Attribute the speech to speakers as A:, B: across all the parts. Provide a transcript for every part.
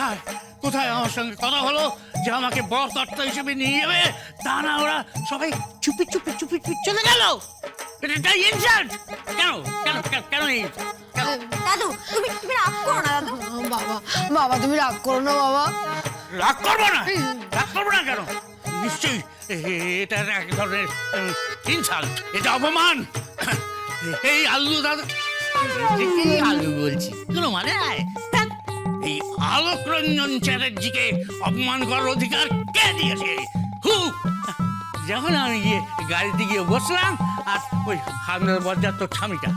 A: কোথায় কোথায় আমার সঙ্গে কথা হলো যে আমাকে বরকর্তা হিসেবে নিয়ে যাবে? তা না, ওরা সবাই চুপি চুপি চুপি চুপি চলে গেল। এটা ইনসাল্ট। কেন কেন কেন- কেন এই কেন?
B: দাদু তুমি তুমি রাগ করো না দাদু।
C: বাবা বাবা তুমি রাগ করো না বাবা।
A: রাগ করবো না, রাগ করবো না কেন? নিশ্চয়ই এটা এক ধরনের ইনসাল্ট, এটা অপমান। এই আলু দাদা, এই আলু বলছি কোনো মানে নাই। ধ্যাৎ, এই আলোক রঞ্জন চ্যাটার্জিকে অপমান করার অধিকার কে দিয়েছে? হু! যখন আমি গিয়ে গাড়িতে গিয়ে বসলাম আর ওই হামলার বরযাত্র স্বামীটা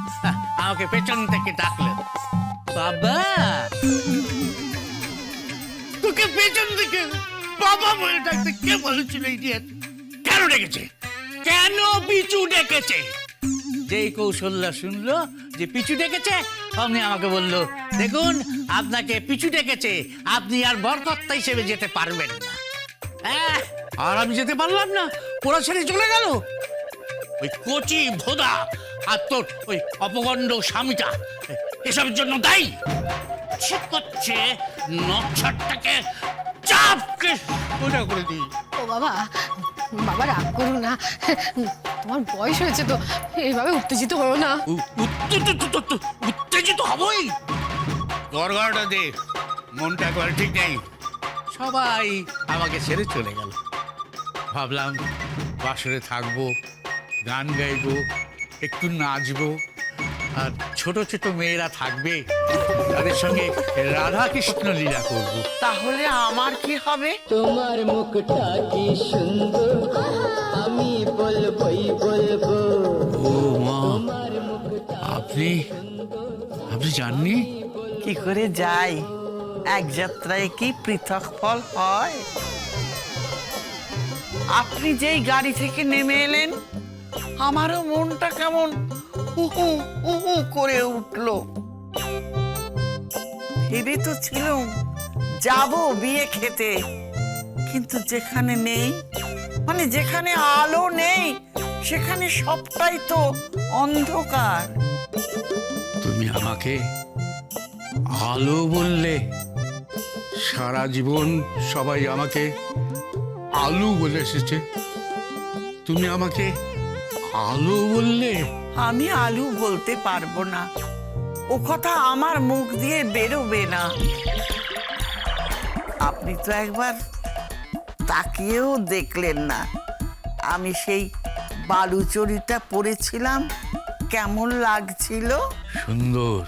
A: আমাকে পেছন থেকে ডাকলেন, বাবা। তোকে পেছন থেকে বাবা বলে ডাকতে কে বলেছিল? ইডিয়েট! কেন ডেকেছে? কেন পিছু ডেকেছে? যেই কৌশল্যা শুনলো যে পিছু ডেকেছে, অমনি আমাকে বললো, দেখুন আপনাকে পিছু ডেকেছে, আপনি আর বরকর্তা হিসেবে যেতে পারবেন না। আর আমি যেতে পারলাম না, ওরা ছেড়ে চলে গেল। ওই কচি ভোদা আর তোর ওই অপগণ্ড স্বামীটা এসবের জন্য দায়ী। ঠিক করছে নচ্ছারটাকে চাপকে সোজা করে দিই।
C: ও বাবা, বাবা রাগ করো না, তোমার বয়স হয়েছে তো, এইভাবে উত্তেজিত হও না।
A: উত্তেজিত হবই। গড়গড়টা দে, মনটা একবার ঠিক নেই। সবাই আমাকে ছেড়ে চলে গেল। ভাবলাম বাসরে থাকবো, গান গাইবো, একটু নাচবো, আর ছোট ছোট মেয়েরা থাকবে, তাদের সঙ্গে রাধা কৃষ্ণ লীলা করবো।
D: তাহলে আমার কি হবে?
E: তোমার মুখটা কি সুন্দর, আমি বলবই বলবো।
A: ও মা, আপনি আপনি জাননি?
D: কি করে যাই? এক যাত্রায় কি পৃথক ফল হয়? আপনি যেই গাড়ি থেকে নেমে এলেন, আমারও মনটা কেমন উহু উহু করে উঠলো। ভেবে তো ছিলাম যাব বিয়ে খেতে, কিন্তু যেখানে নেই, মানে যেখানে আলো নেই, সেখানে সবটাই তো অন্ধকার।
A: তুমি আমাকে আলো বললে, সারা জীবন সবাই আমাকে আলু বলে এসেছে, তুমি আমাকে আলো বললে?
D: আমি আলু বলতে পারবো না, ও কথা আমার মুখ দিয়ে বেরোবে না। আপনি তো একবার তাকিয়েও দেখলেন না আমি সেই বালুচরিটা পরেছিলাম, কেমন লাগছিল।
A: সুন্দর,